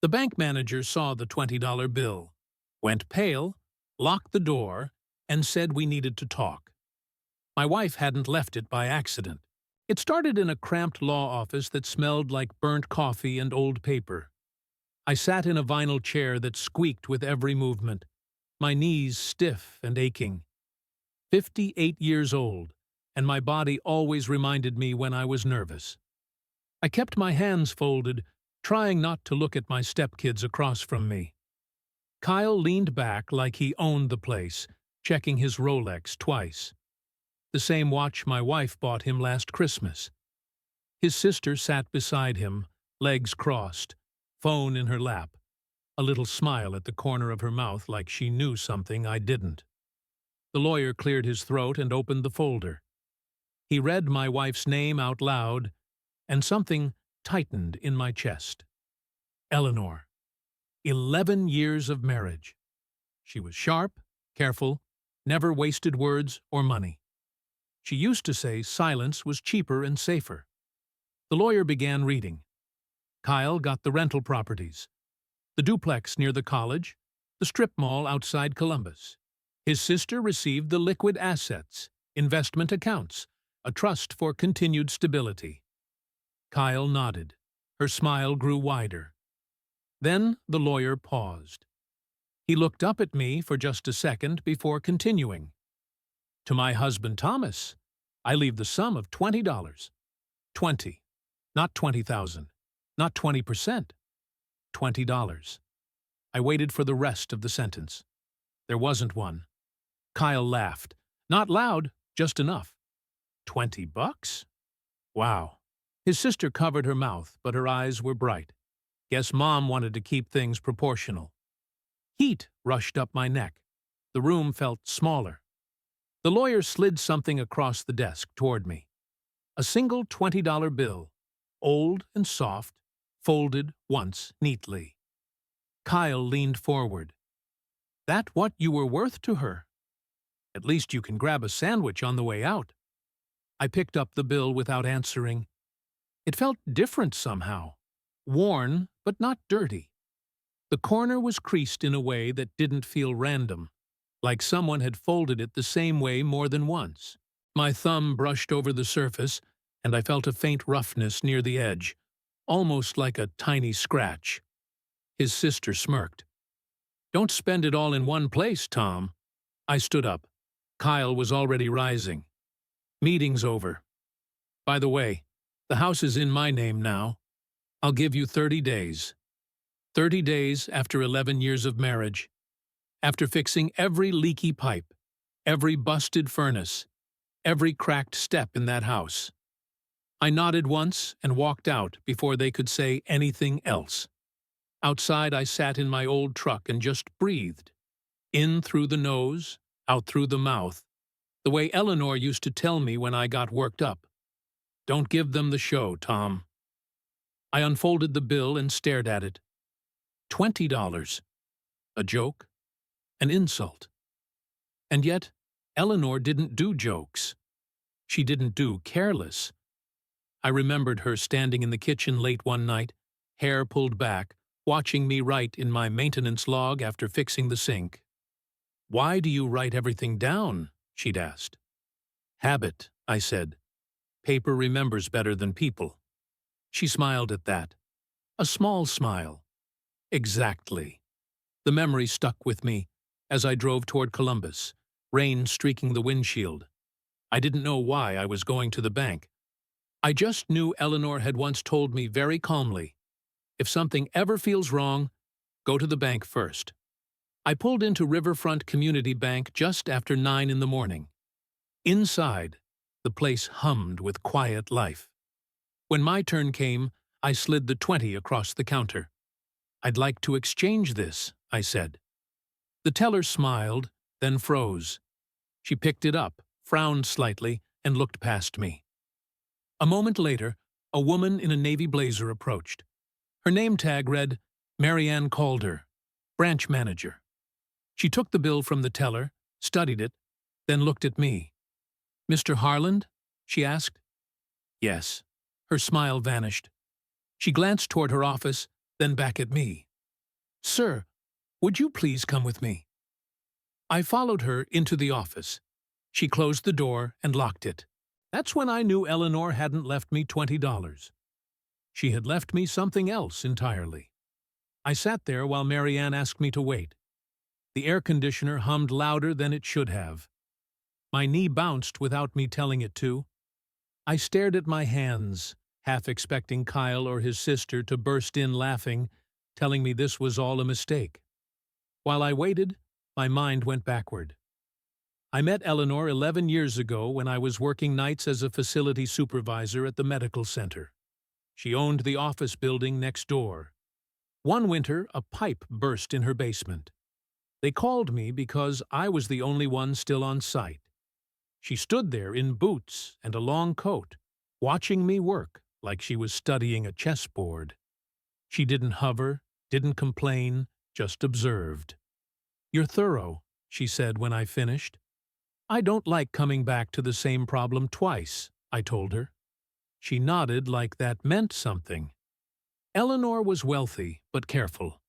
The bank manager saw the $20 bill, went pale, locked the door, and said we needed to talk. My wife hadn't left it by accident. It started in a cramped law office that smelled like burnt coffee and old paper. I sat in a vinyl chair that squeaked with every movement, my knees stiff and aching. 58 years old, and my body always reminded me when I was nervous. I kept my hands folded, trying not to look at my stepkids across from me. Kyle leaned back like he owned the place, checking his Rolex twice. The same watch my wife bought him last Christmas. His sister sat beside him, legs crossed, phone in her lap, a little smile at the corner of her mouth like she knew something I didn't. The lawyer cleared his throat and opened the folder. He read my wife's name out loud, and something tightened in my chest. Eleanor. 11 years of marriage. She was sharp, careful, never wasted words or money. She used to say silence was cheaper and safer. The lawyer began reading. Kyle got the rental properties, the duplex near the college, the strip mall outside Columbus. His sister received the liquid assets, investment accounts, a trust for continued stability. Kyle nodded. Her smile grew wider. Then the lawyer paused. He looked up at me for just a second before continuing. To my husband Thomas, I leave the sum of $20. 20, not 20,000, not 20%. $20. I waited for the rest of the sentence. There wasn't one. Kyle laughed. Not loud, just enough. $20? Wow. His sister covered her mouth, but her eyes were bright. Guess Mom wanted to keep things proportional. Heat rushed up my neck. The room felt smaller. The lawyer slid something across the desk toward me. A single $20 bill, old and soft, folded once neatly. Kyle leaned forward. That what you were worth to her? At least you can grab a sandwich on the way out. I picked up the bill without answering. It felt different somehow. Worn, but not dirty. The corner was creased in a way that didn't feel random, like someone had folded it the same way more than once. My thumb brushed over the surface, and I felt a faint roughness near the edge, almost like a tiny scratch. His sister smirked. Don't spend it all in one place, Tom. I stood up. Kyle was already rising. Meeting's over. By the way, the house is in my name now. I'll give you 30 days. 30 days after 11 years of marriage. After fixing every leaky pipe, every busted furnace, every cracked step in that house. I nodded once and walked out before they could say anything else. Outside, I sat in my old truck and just breathed. In through the nose, out through the mouth, the way Eleanor used to tell me when I got worked up. Don't give them the show, Tom. I unfolded the bill and stared at it. $20. A joke? An insult. And yet, Eleanor didn't do jokes. She didn't do careless. I remembered her standing in the kitchen late one night, hair pulled back, watching me write in my maintenance log after fixing the sink. Why do you write everything down? She'd asked. Habit, I said. Paper remembers better than people. She smiled at that. A small smile. Exactly. The memory stuck with me as I drove toward Columbus, rain streaking the windshield. I didn't know why I was going to the bank. I just knew Eleanor had once told me very calmly, if something ever feels wrong, go to the bank first. I pulled into Riverfront Community Bank just after 9 in the morning. Inside, the place hummed with quiet life. When my turn came, I slid the 20 across the counter. I'd like to exchange this, I said. The teller smiled, then froze. She picked it up, frowned slightly, and looked past me. A moment later, a woman in a navy blazer approached. Her name tag read, Marianne Calder, branch manager. She took the bill from the teller, studied it, then looked at me. Mr. Harland? She asked. Yes. Her smile vanished. She glanced toward her office, then back at me. "Sir, would you please come with me?" I followed her into the office. She closed the door and locked it. That's when I knew Eleanor hadn't left me $20. She had left me something else entirely. I sat there while Marianne asked me to wait. The air conditioner hummed louder than it should have. My knee bounced without me telling it to. I stared at my hands, half expecting Kyle or his sister to burst in laughing, telling me this was all a mistake. While I waited, my mind went backward. I met Eleanor 11 years ago when I was working nights as a facility supervisor at the medical center. She owned the office building next door. One winter, a pipe burst in her basement. They called me because I was the only one still on site. She stood there in boots and a long coat, watching me work like she was studying a chessboard. She didn't hover, didn't complain, just observed. "You're thorough," she said when I finished. "I don't like coming back to the same problem twice," I told her. She nodded like that meant something. Eleanor was wealthy but careful.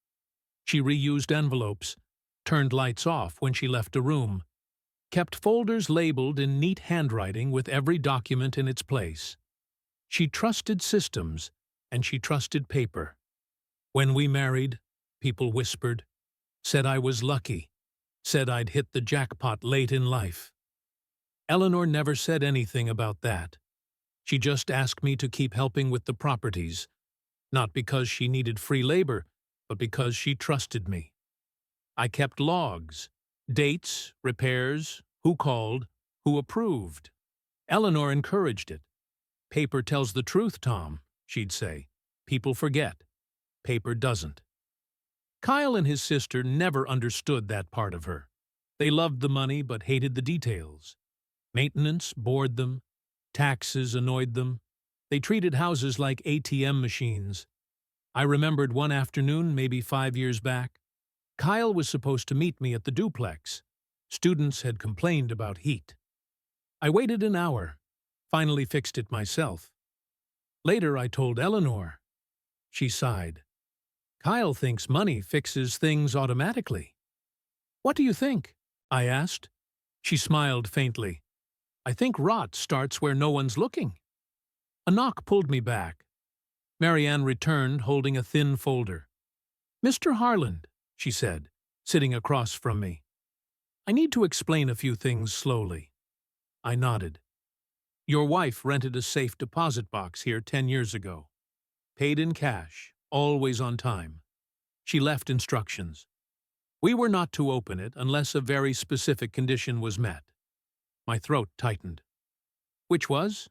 She reused envelopes, turned lights off when she left a room, kept folders labeled in neat handwriting with every document in its place. She trusted systems, and she trusted paper. When we married, people whispered, said I was lucky, said I'd hit the jackpot late in life. Eleanor never said anything about that. She just asked me to keep helping with the properties, not because she needed free labor, but because she trusted me. I kept logs, dates, repairs, who called, who approved. Eleanor encouraged it. "Paper tells the truth, Tom," she'd say. "People forget. Paper doesn't." Kyle and his sister never understood that part of her. They loved the money but hated the details. Maintenance bored them. Taxes annoyed them. They treated houses like ATM machines. I remembered one afternoon, maybe 5 years back. Kyle was supposed to meet me at the duplex. Students had complained about heat. I waited an hour, finally fixed it myself. Later I told Eleanor. She sighed. "Kyle thinks money fixes things automatically." "What do you think?" I asked. She smiled faintly. "I think rot starts where no one's looking." A knock pulled me back. Marianne returned, holding a thin folder. "Mr. Harland," she said, sitting across from me. "I need to explain a few things slowly." I nodded. "Your wife rented a safe deposit box here 10 years ago. Paid in cash, always on time. She left instructions. We were not to open it unless a very specific condition was met." My throat tightened. "Which was?"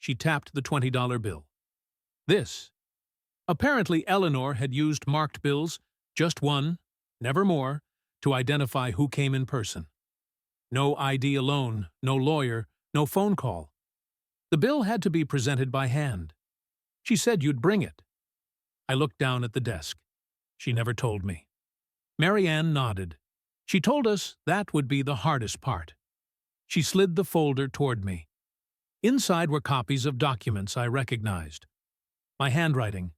She tapped the $20 bill. "This." Apparently Eleanor had used marked bills, just one, never more, to identify who came in person. No ID alone, no lawyer, no phone call. The bill had to be presented by hand. She said you'd bring it. I looked down at the desk. She never told me. Marianne nodded. She told us that would be the hardest part. She slid the folder toward me. Inside were copies of documents I recognized. My handwriting.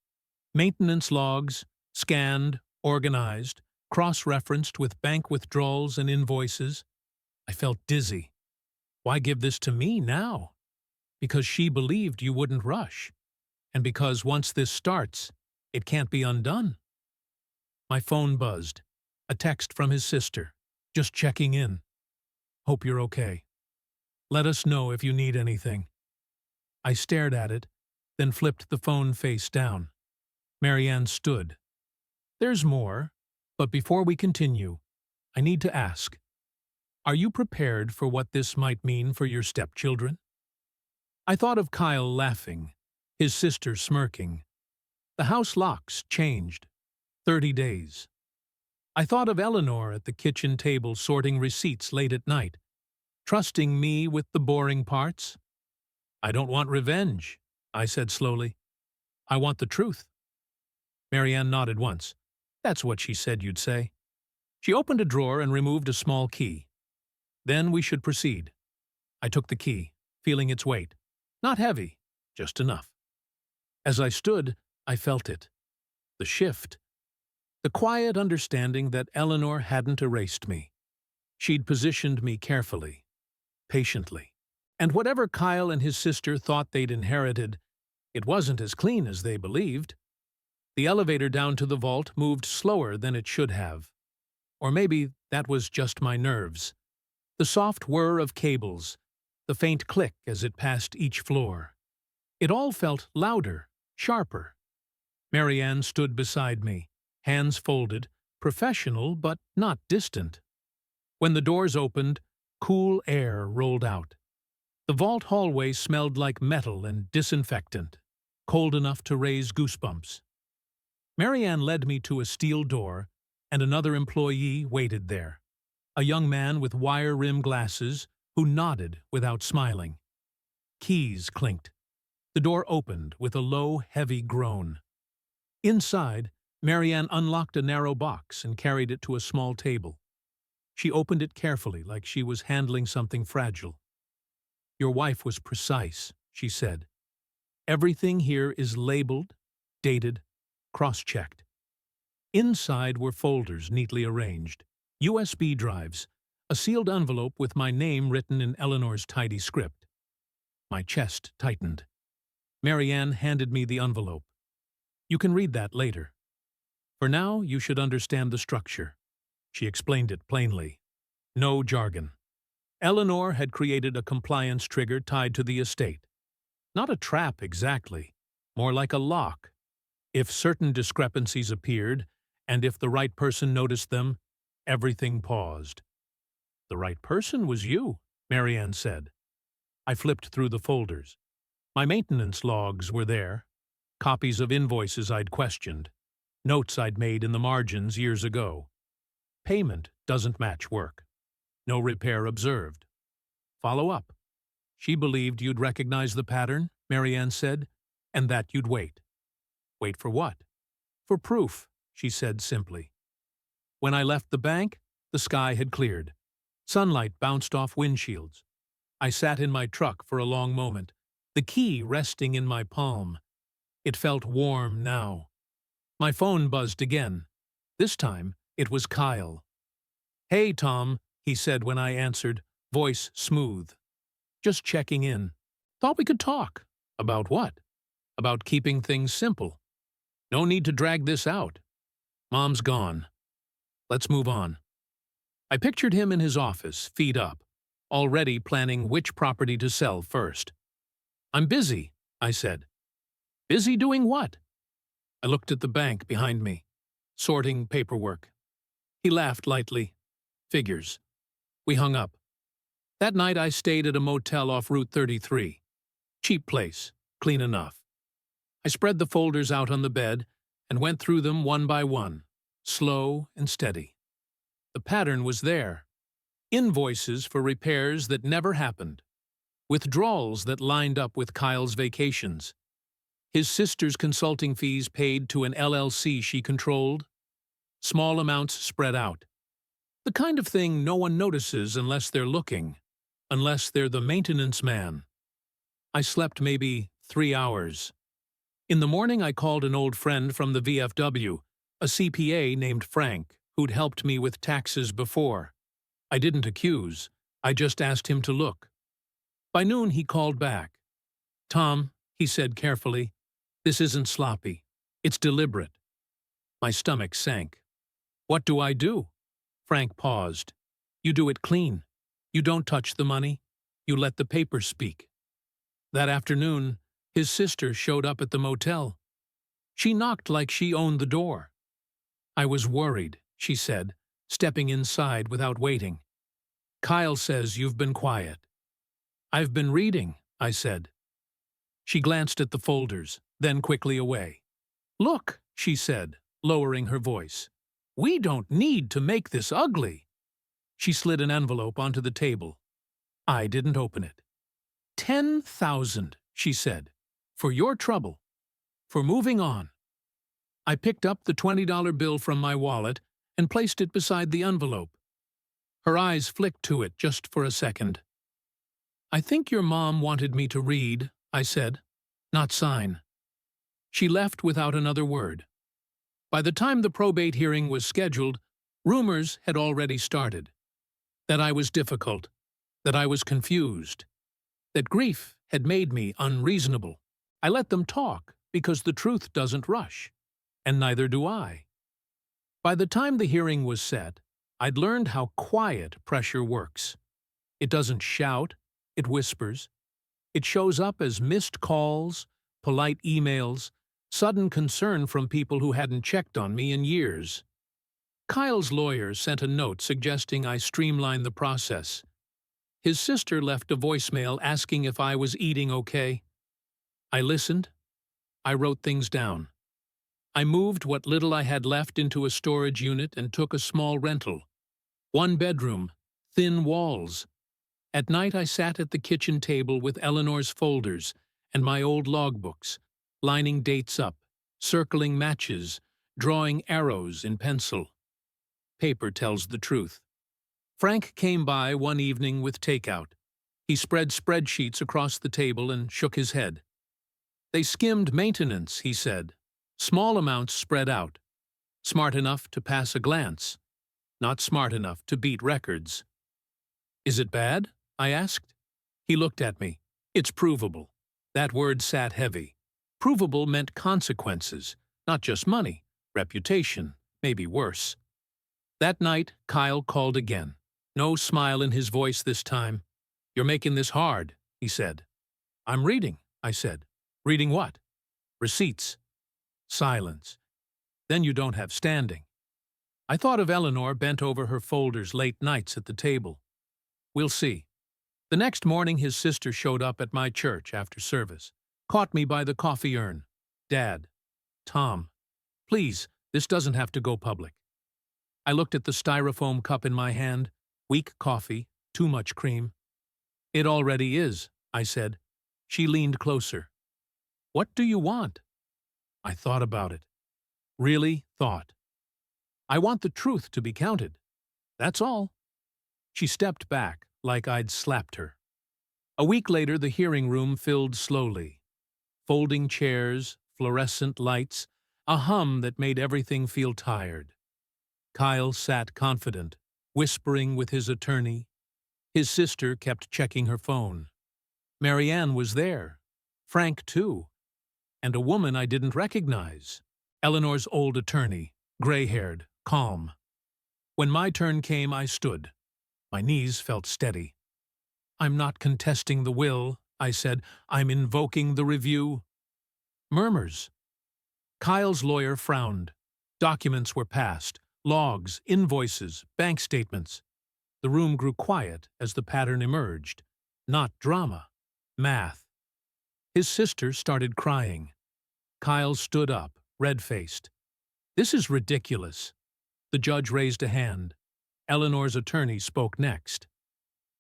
Maintenance logs, scanned, organized, cross-referenced with bank withdrawals and invoices. I felt dizzy. Why give this to me now? Because she believed you wouldn't rush. And because once this starts, it can't be undone. My phone buzzed. A text from his sister. Just checking in. "Hope you're okay. Let us know if you need anything." I stared at it, then flipped the phone face down. Marianne stood. "There's more, but before we continue, I need to ask. Are you prepared for what this might mean for your stepchildren?" I thought of Kyle laughing, his sister smirking. The house locks changed. 30 days. I thought of Eleanor at the kitchen table sorting receipts late at night, trusting me with the boring parts. "I don't want revenge," I said slowly. "I want the truth." Marianne nodded once. "That's what she said you'd say." She opened a drawer and removed a small key. "Then we should proceed." I took the key, feeling its weight. Not heavy, just enough. As I stood, I felt it. The shift. The quiet understanding that Eleanor hadn't erased me. She'd positioned me carefully, patiently. And whatever Kyle and his sister thought they'd inherited, it wasn't as clean as they believed. The elevator down to the vault moved slower than it should have. Or maybe that was just my nerves. The soft whir of cables, the faint click as it passed each floor. It all felt louder, sharper. Marianne stood beside me, hands folded, professional but not distant. When the doors opened, cool air rolled out. The vault hallway smelled like metal and disinfectant, cold enough to raise goosebumps. Marianne led me to a steel door, and another employee waited there. A young man with wire-rimmed glasses who nodded without smiling. Keys clinked. The door opened with a low, heavy groan. Inside, Marianne unlocked a narrow box and carried it to a small table. She opened it carefully, like she was handling something fragile. "Your wife was precise," she said. "Everything here is labeled, dated, cross-checked." Inside were folders neatly arranged, USB drives, a sealed envelope with my name written in Eleanor's tidy script. My chest tightened. Marianne handed me the envelope. "You can read that later. For now, you should understand the structure." She explained it plainly. No jargon. Eleanor had created a compliance trigger tied to the estate. Not a trap exactly, more like a lock. If certain discrepancies appeared, and if the right person noticed them, everything paused. "The right person was you," Marianne said. I flipped through the folders. My maintenance logs were there, copies of invoices I'd questioned, notes I'd made in the margins years ago. Payment doesn't match work. No repair observed. Follow up. She believed you'd recognize the pattern, Marianne said, and that you'd wait. Wait for what? For proof, she said simply. When I left the bank, the sky had cleared. Sunlight bounced off windshields. I sat in my truck for a long moment, the key resting in my palm. It felt warm now. My phone buzzed again. This time, it was Kyle. "Hey, Tom," he said when I answered, voice smooth. "Just checking in. Thought we could talk." "About what?" "About keeping things simple. No need to drag this out. Mom's gone. Let's move on." I pictured him in his office, feet up, already planning which property to sell first. "I'm busy," I said. "Busy doing what?" I looked at the bank behind me, sorting paperwork. He laughed lightly. "Figures." We hung up. That night I stayed at a motel off Route 33. Cheap place, clean enough. I spread the folders out on the bed and went through them one by one, slow and steady. The pattern was there. Invoices for repairs that never happened. Withdrawals that lined up with Kyle's vacations. His sister's consulting fees paid to an LLC she controlled. Small amounts spread out. The kind of thing no one notices unless they're looking, unless they're the maintenance man. I slept maybe 3 hours. In the morning I called an old friend from the VFW, a CPA named Frank, who'd helped me with taxes before. I didn't accuse, I just asked him to look. By noon he called back. "Tom," he said carefully, "this isn't sloppy. It's deliberate." My stomach sank. "What do I do?" Frank paused. "You do it clean. You don't touch the money. You let the papers speak." That afternoon, his sister showed up at the motel. She knocked like she owned the door. "I was worried," she said, stepping inside without waiting. "Kyle says you've been quiet." "I've been reading," I said. She glanced at the folders, then quickly away. "Look," she said, lowering her voice. "We don't need to make this ugly." She slid an envelope onto the table. I didn't open it. 10,000, she said, "for your trouble, for moving on." I picked up the $20 bill from my wallet and placed it beside the envelope. Her eyes flicked to it just for a second. "I think your mom wanted me to read," I said, "not sign." She left without another word. By the time the probate hearing was scheduled, rumors had already started. That I was difficult, that I was confused, that grief had made me unreasonable. I let them talk because the truth doesn't rush, and neither do I. By the time the hearing was set, I'd learned how quiet pressure works. It doesn't shout, it whispers. It shows up as missed calls, polite emails, sudden concern from people who hadn't checked on me in years. Kyle's lawyer sent a note suggesting I streamline the process. His sister left a voicemail asking if I was eating okay. I listened. I wrote things down. I moved what little I had left into a storage unit and took a small rental. 1 bedroom, thin walls. At night I sat at the kitchen table with Eleanor's folders and my old logbooks, lining dates up, circling matches, drawing arrows in pencil. Paper tells the truth. Frank came by one evening with takeout. He spread spreadsheets across the table and shook his head. They skimmed maintenance, he said. Small amounts spread out. Smart enough to pass a glance. Not smart enough to beat records. Is it bad? I asked. He looked at me. It's provable. That word sat heavy. Provable meant consequences, not just money, reputation, maybe worse. That night, Kyle called again. No smile in his voice this time. You're making this hard, he said. I'm reading, I said. Reading what? Receipts. Silence. Then you don't have standing. I thought of Eleanor bent over her folders late nights at the table. We'll see. The next morning his sister showed up at my church after service, caught me by the coffee urn. Dad. Tom. Please, this doesn't have to go public. I looked at the styrofoam cup in my hand. Weak coffee, too much cream. It already is, I said. She leaned closer. What do you want? I thought about it. Really thought. I want the truth to be counted. That's all. She stepped back, like I'd slapped her. A week later, the hearing room filled slowly. Folding chairs, fluorescent lights, a hum that made everything feel tired. Kyle sat confident, whispering with his attorney. His sister kept checking her phone. Marianne was there. Frank, too. And a woman I didn't recognize. Eleanor's old attorney, gray-haired, calm. When my turn came, I stood. My knees felt steady. I'm not contesting the will, I said. I'm invoking the review. Murmurs. Kyle's lawyer frowned. Documents were passed. Logs, invoices, bank statements. The room grew quiet as the pattern emerged. Not drama. Math. His sister started crying. Kyle stood up, red-faced. This is ridiculous. The judge raised a hand. Eleanor's attorney spoke next.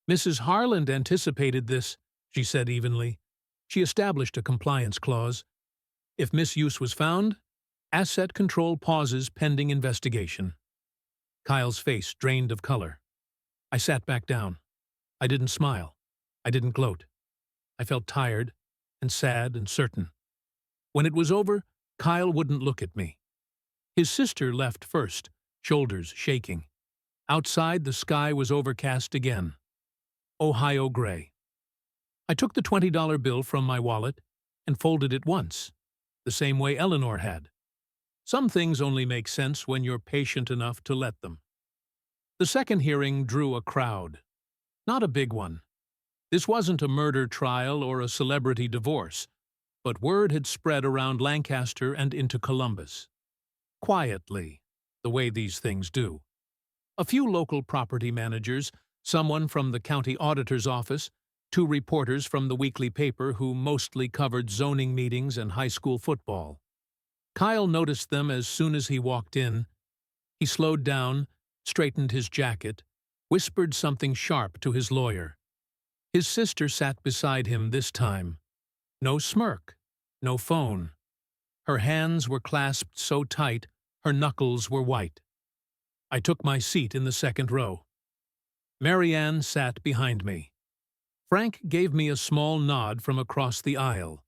Mrs. Harland anticipated this, she said evenly. She established a compliance clause. If misuse was found, asset control pauses pending investigation. Kyle's face drained of color. I sat back down. I didn't smile. I didn't gloat. I felt tired and sad and certain. When it was over, Kyle wouldn't look at me. His sister left first, shoulders shaking. Outside, the sky was overcast again. Ohio gray. I took the $20 bill from my wallet and folded it once, the same way Eleanor had. Some things only make sense when you're patient enough to let them. The second hearing drew a crowd. Not a big one. This wasn't a murder trial or a celebrity divorce, but word had spread around Lancaster and into Columbus. Quietly, the way these things do. A few local property managers, someone from the county auditor's office, 2 reporters from the weekly paper who mostly covered zoning meetings and high school football. Kyle noticed them as soon as he walked in. He slowed down, straightened his jacket, whispered something sharp to his lawyer. His sister sat beside him this time. No smirk, no phone. Her hands were clasped so tight, her knuckles were white. I took my seat in the second row. Marianne sat behind me. Frank gave me a small nod from across the aisle.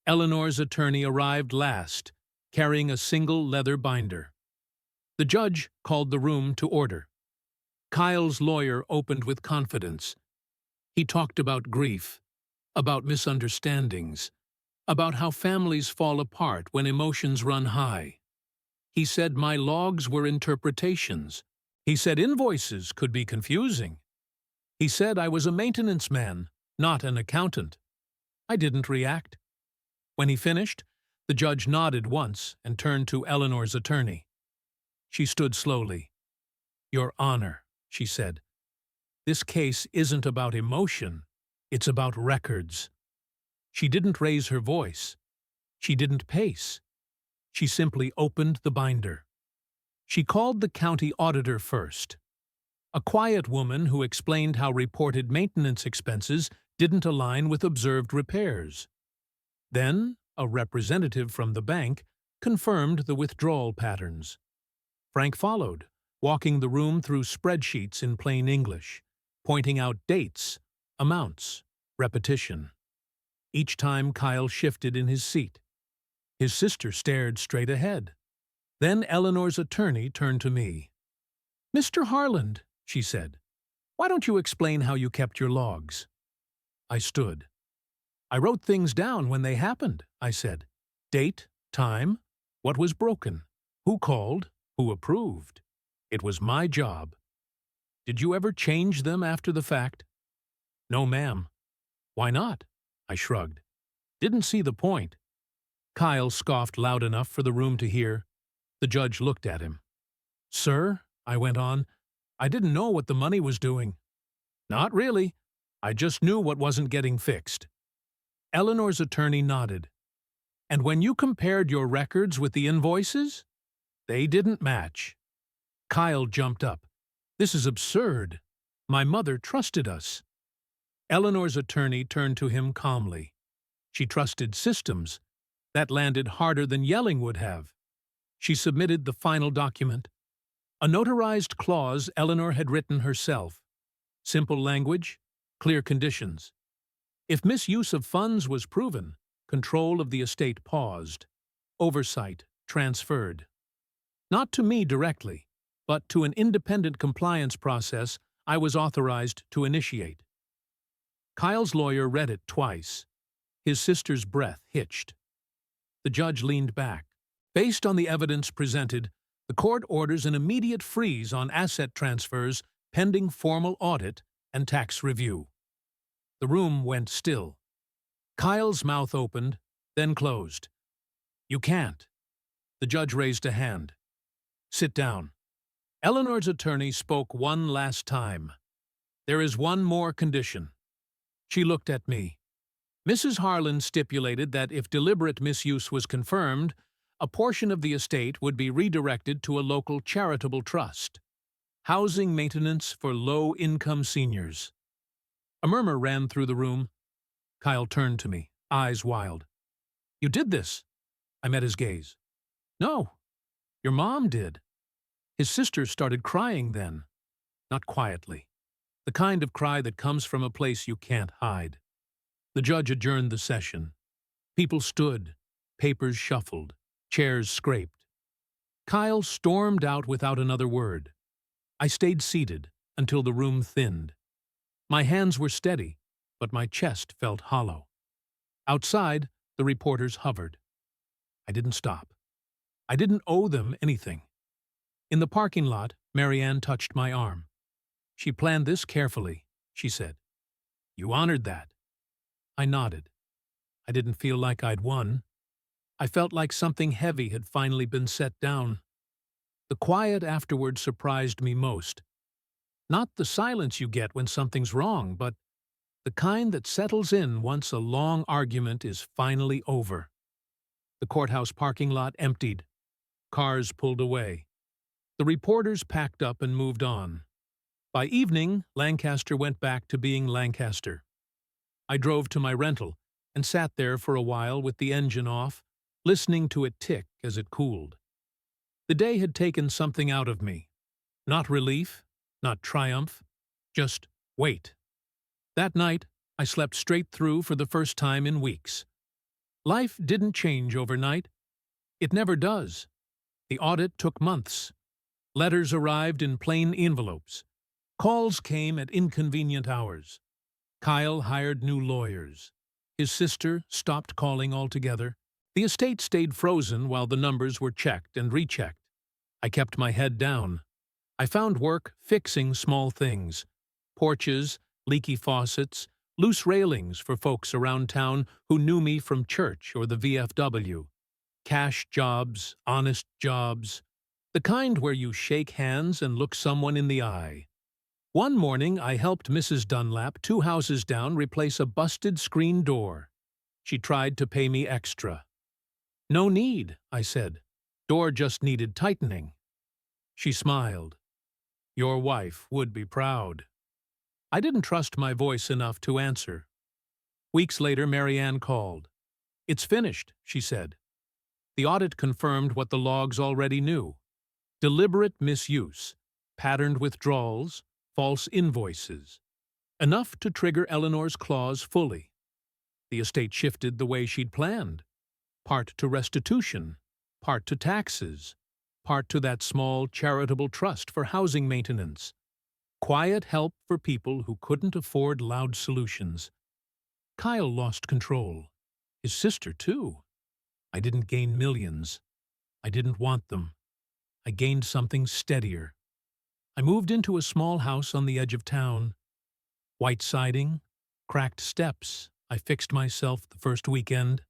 Eleanor's attorney arrived last, carrying a single leather binder. The judge called the room to order. Kyle's lawyer opened with confidence. He talked about grief, about misunderstandings, about how families fall apart when emotions run high. He said my logs were interpretations. He said invoices could be confusing. He said I was a maintenance man, not an accountant. I didn't react. When he finished, the judge nodded once and turned to Eleanor's attorney. She stood slowly. "Your Honor," she said, "this case isn't about emotion, it's about records." She didn't raise her voice. She didn't pace. She simply opened the binder. She called the county auditor first. A quiet woman who explained how reported maintenance expenses didn't align with observed repairs. Then, a representative from the bank confirmed the withdrawal patterns. Frank followed, walking the room through spreadsheets in plain English, pointing out dates, amounts, repetition. Each time Kyle shifted in his seat. His sister stared straight ahead. Then Eleanor's attorney turned to me. "Mr. Harland," she said, "why don't you explain how you kept your logs?" I stood. "I wrote things down when they happened," I said. "Date, time, what was broken, who called, who approved. It was my job." "Did you ever change them after the fact?" "No, ma'am." "Why not?" I shrugged. "Didn't see the point." Kyle scoffed loud enough for the room to hear. The judge looked at him. "Sir," I went on, "I didn't know what the money was doing." "Not really. I just knew what wasn't getting fixed." Eleanor's attorney nodded. "And when you compared your records with the invoices? They didn't match." Kyle jumped up. "This is absurd. My mother trusted us." Eleanor's attorney turned to him calmly. She trusted systems. That landed harder than yelling would have. She submitted the final document. A notarized clause Eleanor had written herself. Simple language, clear conditions. If misuse of funds was proven, control of the estate paused. Oversight transferred. Not to me directly, but to an independent compliance process I was authorized to initiate. Kyle's lawyer read it twice. His sister's breath hitched. The judge leaned back. "Based on the evidence presented, the court orders an immediate freeze on asset transfers pending formal audit and tax review." The room went still. Kyle's mouth opened, then closed. "You can't." The judge raised a hand. "Sit down." Eleanor's attorney spoke one last time. "There is one more condition." She looked at me. Mrs. Harlan stipulated that if deliberate misuse was confirmed, a portion of the estate would be redirected to a local charitable trust. Housing maintenance for low-income seniors. A murmur ran through the room. Kyle turned to me, eyes wild. "You did this?" I met his gaze. "No, your mom did." His sister started crying then. Not quietly. The kind of cry that comes from a place you can't hide. The judge adjourned the session. People stood, papers shuffled, chairs scraped. Kyle stormed out without another word. I stayed seated until the room thinned. My hands were steady, but my chest felt hollow. Outside, the reporters hovered. I didn't stop. I didn't owe them anything. In the parking lot, Marianne touched my arm. "She planned this carefully," she said. "You honored that." I nodded. I didn't feel like I'd won. I felt like something heavy had finally been set down. The quiet afterward surprised me most. Not the silence you get when something's wrong, but the kind that settles in once a long argument is finally over. The courthouse parking lot emptied. Cars pulled away. The reporters packed up and moved on. By evening, Lancaster went back to being Lancaster. I drove to my rental and sat there for a while with the engine off, listening to it tick as it cooled. The day had taken something out of me. Not relief, not triumph, just wait. That night, I slept straight through for the first time in weeks. Life didn't change overnight. It never does. The audit took months. Letters arrived in plain envelopes. Calls came at inconvenient hours. Kyle hired new lawyers. His sister stopped calling altogether. The estate stayed frozen while the numbers were checked and rechecked. I kept my head down. I found work fixing small things. Porches, leaky faucets, loose railings for folks around town who knew me from church or the VFW. Cash jobs, honest jobs. The kind where you shake hands and look someone in the eye. One morning, I helped Mrs. Dunlap 2 houses down replace a busted screen door. She tried to pay me extra. "No need," I said. "Door just needed tightening." She smiled. "Your wife would be proud." I didn't trust my voice enough to answer. Weeks later, Marianne called. "It's finished," she said. The audit confirmed what the logs already knew. Deliberate misuse, patterned withdrawals, false invoices. Enough to trigger Eleanor's clause fully. The estate shifted the way she'd planned. Part to restitution, part to taxes, part to that small charitable trust for housing maintenance. Quiet help for people who couldn't afford loud solutions. Kyle lost control. His sister, too. I didn't gain millions. I didn't want them. I gained something steadier. I moved into a small house on the edge of town. White siding, cracked steps. I fixed myself the first weekend.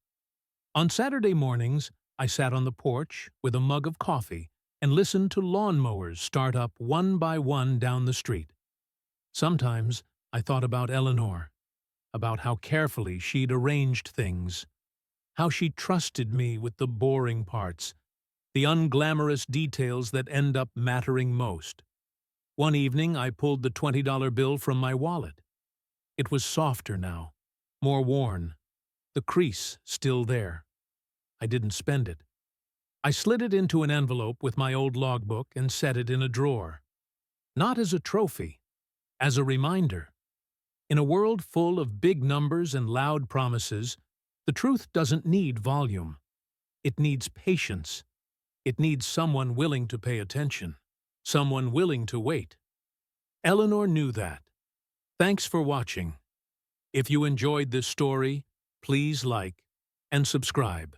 On Saturday mornings, I sat on the porch with a mug of coffee and listened to lawnmowers start up one by one down the street. Sometimes I thought about Eleanor, about how carefully she'd arranged things, how she trusted me with the boring parts, the unglamorous details that end up mattering most. One evening, I pulled the $20 bill from my wallet. It was softer now, more worn, the crease still there. I didn't spend it. I slid it into an envelope with my old logbook and set it in a drawer. Not as a trophy, as a reminder. In a world full of big numbers and loud promises, the truth doesn't need volume. It needs patience. It needs someone willing to pay attention, someone willing to wait. Eleanor knew that. Thanks for watching. If you enjoyed this story, please like and subscribe.